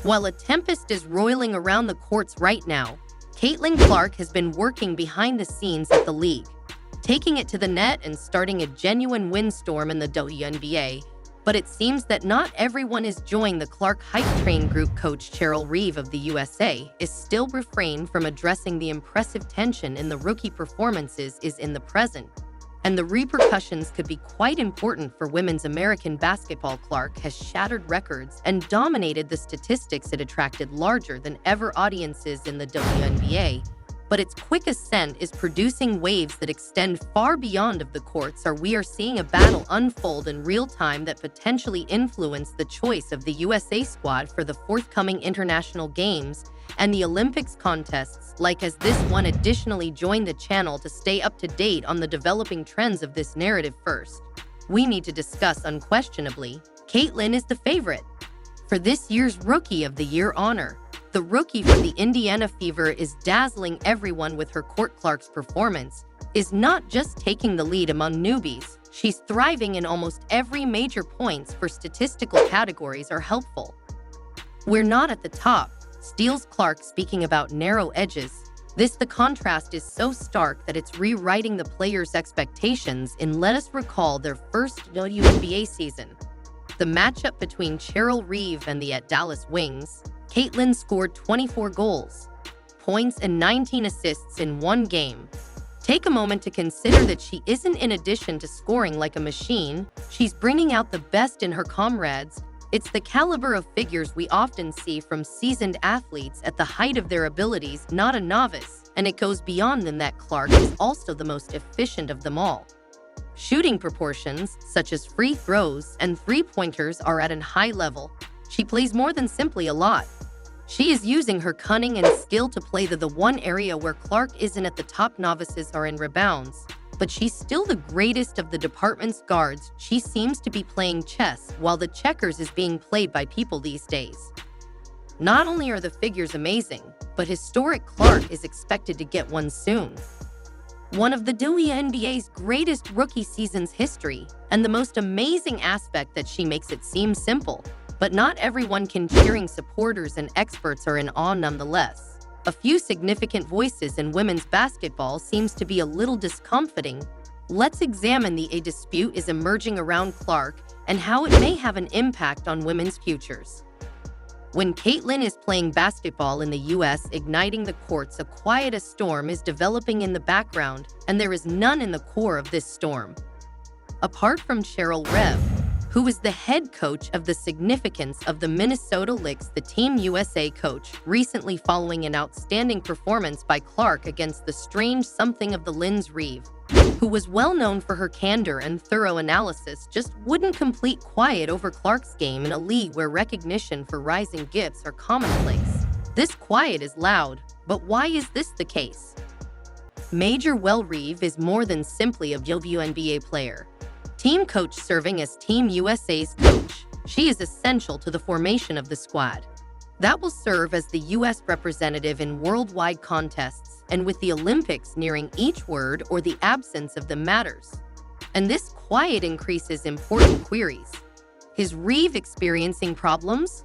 While a tempest is roiling around the courts right now, Caitlin Clark has been working behind the scenes at the league, taking it to the net and starting a genuine windstorm in the WNBA. But it seems that not everyone is joining the Clark Hype Train Group. Coach Cheryl Reeve of the USA is still refrained from addressing the impressive tension in the rookie performances is in the present, and the repercussions could be quite important for women's American basketball. Clark has shattered records and dominated the statistics. It attracted larger than ever audiences in the WNBA, but its quick ascent is producing waves that extend far beyond of the courts. We are seeing a battle unfold in real time that potentially influence the choice of the USA squad for the forthcoming international games and the Olympics contests. As this one additionally joined the channel to stay up to date on the developing trends of this narrative. First, we need to discuss unquestionably, Caitlin is the favorite for this year's Rookie of the Year honor. The rookie for the Indiana Fever is dazzling everyone with her court. Clark's performance is not just taking the lead among newbies. She's thriving in almost every major. Points for statistical categories are helpful. We're not at the top, steals Clark, speaking about narrow edges. The contrast is so stark that it's rewriting the players' expectations. Let us recall their first WNBA season. The matchup between Cheryl Reeve and the Dallas Wings. Caitlin scored 24 goals, points, and 19 assists in one game. Take a moment to consider that she isn't, in addition to scoring like a machine, she's bringing out the best in her comrades. It's the caliber of figures we often see from seasoned athletes at the height of their abilities, not a novice, and it goes beyond than that. Clark is also the most efficient of them all. Shooting proportions, such as free throws and three-pointers, are at a high level. She plays more than simply a lot. She is using her cunning and skill to play the one area where Clark isn't at the top. Novices are in rebounds, but she's still the greatest of the department's guards. She seems to be playing chess while the checkers is being played by people these days. Not only are the figures amazing, but historic. Clark is expected to get one soon. One of the WNBA's greatest rookie seasons history, and the most amazing aspect that she makes it seem simple. But not everyone can. Cheering supporters and experts are in awe nonetheless. A few significant voices in women's basketball seems to be a little discomforting. Let's examine a dispute is emerging around Clark and how it may have an impact on women's futures. When Caitlin is playing basketball in the US, igniting the courts, a quiet storm is developing in the background, and there is none in the core of this storm. Apart from Cheryl Reeve, who is the head coach of the significance of the Minnesota Lynx, the Team USA coach, recently following an outstanding performance by Clark against the strange something of the Linz Reeve, who was well known for her candor and thorough analysis, just wouldn't complete quiet over Clark's game in a league where recognition for rising gifts are commonplace. This quiet is loud, but why is this the case? Major Reeve is more than simply a WNBA player. Team coach, serving as Team USA's coach. She is essential to the formation of the squad that will serve as the U.S. representative in worldwide contests, and with the Olympics nearing, each word or the absence of them matters. And this quiet increases important queries. Is Reeve experiencing problems?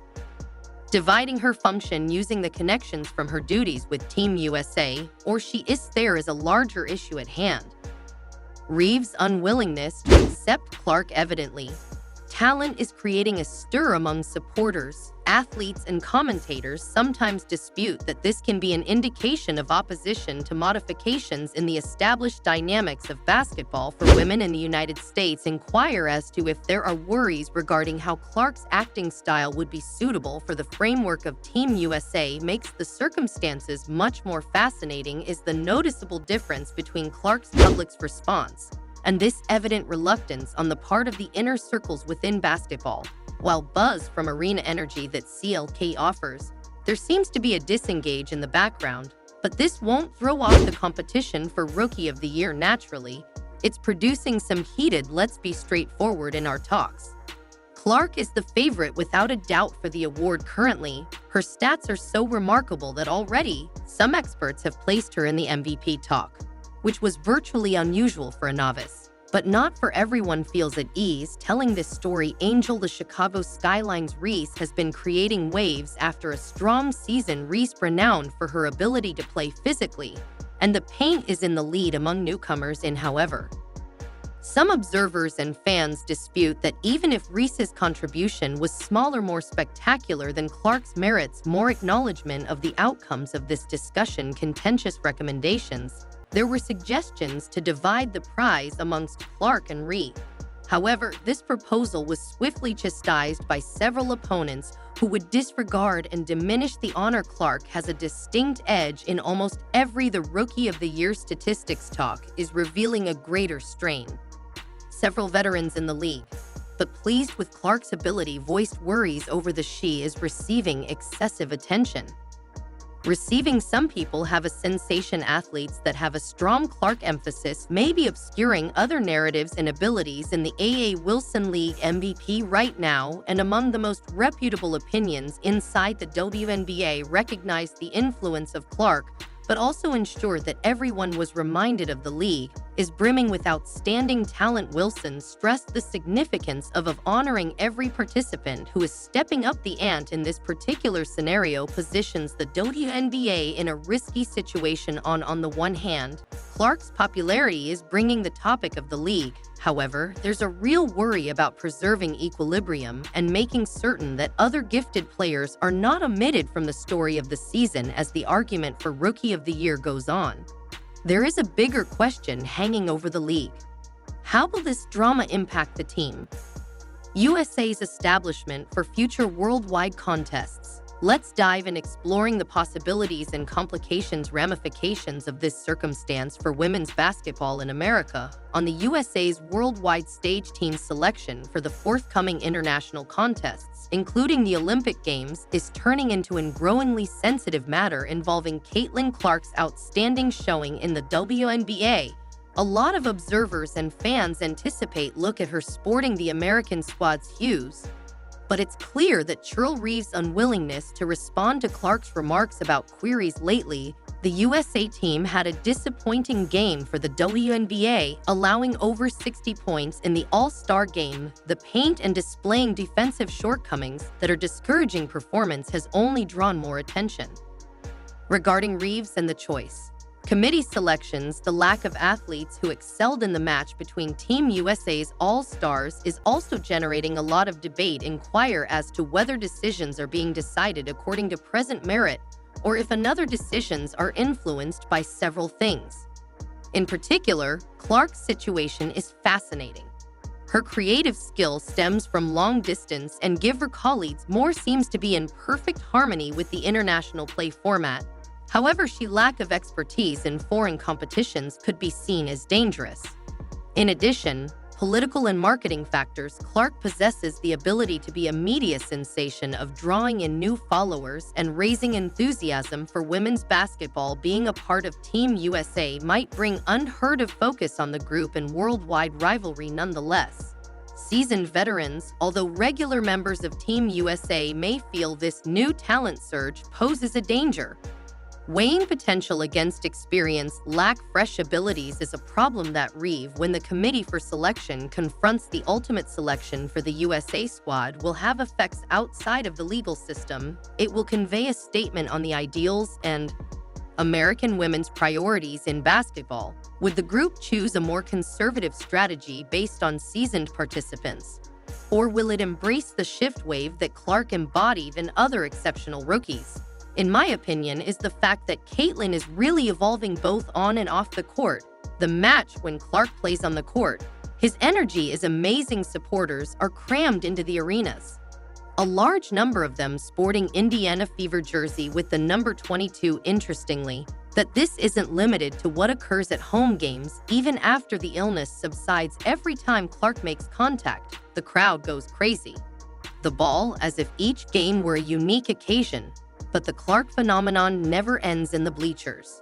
Dividing her function using the connections from her duties with Team USA, or she is there is a larger issue at hand. Reeve's unwillingness to accept Clark. Evidently, talent is creating a stir among supporters. Athletes and commentators sometimes dispute that this can be an indication of opposition to modifications in the established dynamics of basketball for women in the United States. Inquire as to if there are worries regarding how Clark's acting style would be suitable for the framework of Team USA. Makes the circumstances much more fascinating is the noticeable difference between Clark's public's response and this evident reluctance on the part of the inner circles within basketball. While buzz from arena energy that CLK offers, there seems to be a disengage in the background, but this won't throw off the competition for Rookie of the Year naturally. It's producing some heated. Let's be straightforward in our talks. Clark is the favorite without a doubt for the award currently. Her stats are so remarkable that already some experts have placed her in the MVP talk, which was virtually unusual for a novice. But not for everyone feels at ease. Telling this story, Angel the Chicago Skyline's Reese has been creating waves after a strong season. Reese, renowned for her ability to play physically, and the paint, is in the lead among newcomers in. However, some observers and fans dispute that even if Reese's contribution was smaller, more spectacular than Clark's merits. More acknowledgement of the outcomes of this discussion. Contentious recommendations. There were suggestions to divide the prize amongst Clark and Reese. However, this proposal was swiftly chastised by several opponents who would disregard and diminish the honor. Clark has a distinct edge in almost every. The Rookie of the Year statistics talk is revealing a greater strain. Several veterans in the league, but pleased with Clark's ability, voiced worries over the she is receiving excessive attention. Some people have a sensation. Athletes that have a strong Clark emphasis may be obscuring other narratives and abilities in the A.A. Wilson League MVP right now, and among the most reputable opinions inside the WNBA recognize the influence of Clark, but also ensure that everyone was reminded of the league is brimming with outstanding talent. Wilson stressed the significance of honoring every participant who is stepping up. The ante in this particular scenario positions the WNBA in a risky situation. On the one hand, Clark's popularity is bringing the topic of the league. However, there's a real worry about preserving equilibrium and making certain that other gifted players are not omitted from the story of the season as the argument for Rookie of the Year goes on. There is a bigger question hanging over the league. How will this drama impact the team? USA's establishment for future worldwide contests. Let's dive in exploring the possibilities and ramifications of this circumstance for women's basketball in America. On the USA's worldwide stage, team selection for the forthcoming international contests, including the Olympic Games, is turning into a growingly sensitive matter involving Caitlin Clark's outstanding showing in the WNBA. A lot of observers and fans look at her sporting the American squad's hues. But it's clear that Cheryl Reeves' unwillingness to respond to Clark's remarks about queries lately. The USA team had a disappointing game for the WNBA, allowing over 60 points in the All-Star game. The paint and displaying defensive shortcomings that are discouraging performance has only drawn more attention. Regarding Reeves and the choice committee selections, the lack of athletes who excelled in the match between Team USA's All-Stars is also generating a lot of debate. Inquire as to whether decisions are being decided according to present merit or if another decisions are influenced by several things. In particular, Clark's situation is fascinating. Her creative skill stems from long distance and give her colleagues more seems to be in perfect harmony with the international play format. However, she lack of expertise in foreign competitions could be seen as dangerous. In addition, political and marketing factors. Clark possesses the ability to be a media sensation of drawing in new followers and raising enthusiasm for women's basketball. Being a part of Team USA might bring unheard of focus on the group and worldwide rivalry. Nonetheless, seasoned veterans, although regular members of Team USA may feel this new talent surge poses a danger. Weighing potential against experience, lack fresh abilities is a problem that Reeve, when the committee for selection confronts the ultimate selection for the USA squad, will have effects outside of the legal system. It will convey a statement on the ideals and American women's priorities in basketball. Would the group choose a more conservative strategy based on seasoned participants? Or will it embrace the shift wave that Clark embodied in other exceptional rookies? In my opinion, is the fact that Caitlin is really evolving both on and off the court. The match when Clark plays on the court, his energy is amazing. Supporters are crammed into the arenas, a large number of them sporting Indiana Fever jersey with the number 22. Interestingly, that this isn't limited to what occurs at home games. Even after the illness subsides, every time Clark makes contact, the crowd goes crazy. The ball, as if each game were a unique occasion. But the Clark phenomenon never ends in the bleachers.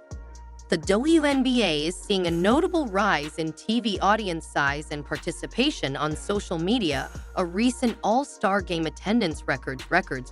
The WNBA is seeing a notable rise in TV audience size and participation on social media. A recent All-Star Game attendance records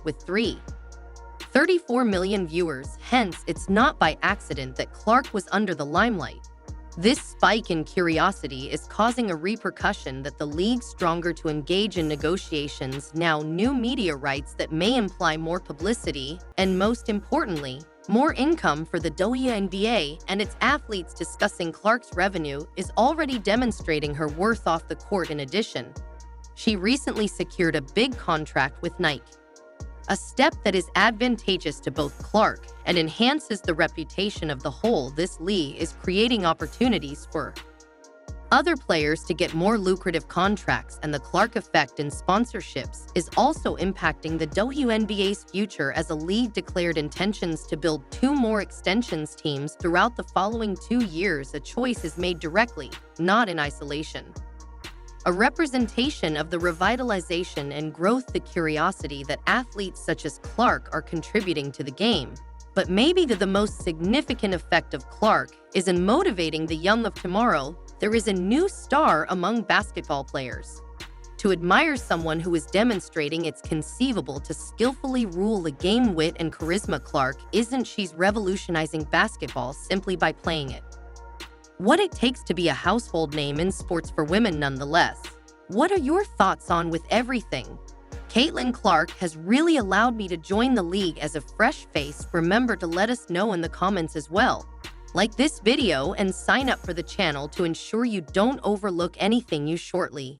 with 34 million viewers. Hence, it's not by accident that Clark was under the limelight. This spike in curiosity is causing a repercussion that the league's stronger to engage in negotiations, now new media rights that may imply more publicity, and most importantly, more income for the WNBA and its athletes. Discussing Clark's revenue is already demonstrating her worth off the court. In addition, she recently secured a big contract with Nike, a step that is advantageous to both Clark and enhances the reputation of the whole. This league is creating opportunities for other players to get more lucrative contracts, and the Clark effect in sponsorships is also impacting the WNBA's future, as a league declared intentions to build 2 more extensions teams throughout the following 2 years. A choice is made directly, not in isolation. A representation of the revitalization and growth, the curiosity that athletes such as Clark are contributing to the game. But maybe the most significant effect of Clark is in motivating the young of tomorrow. There is a new star among basketball players. To admire someone who is demonstrating it's conceivable to skillfully rule the game. Wit and charisma. Clark isn't. She's revolutionizing basketball simply by playing it. What it takes to be a household name in sports for women. Nonetheless, what are your thoughts on with everything? Caitlin Clark has really allowed me to join the league as a fresh face. Remember to let us know in the comments as well. Like this video and sign up for the channel to ensure you don't overlook anything new shortly.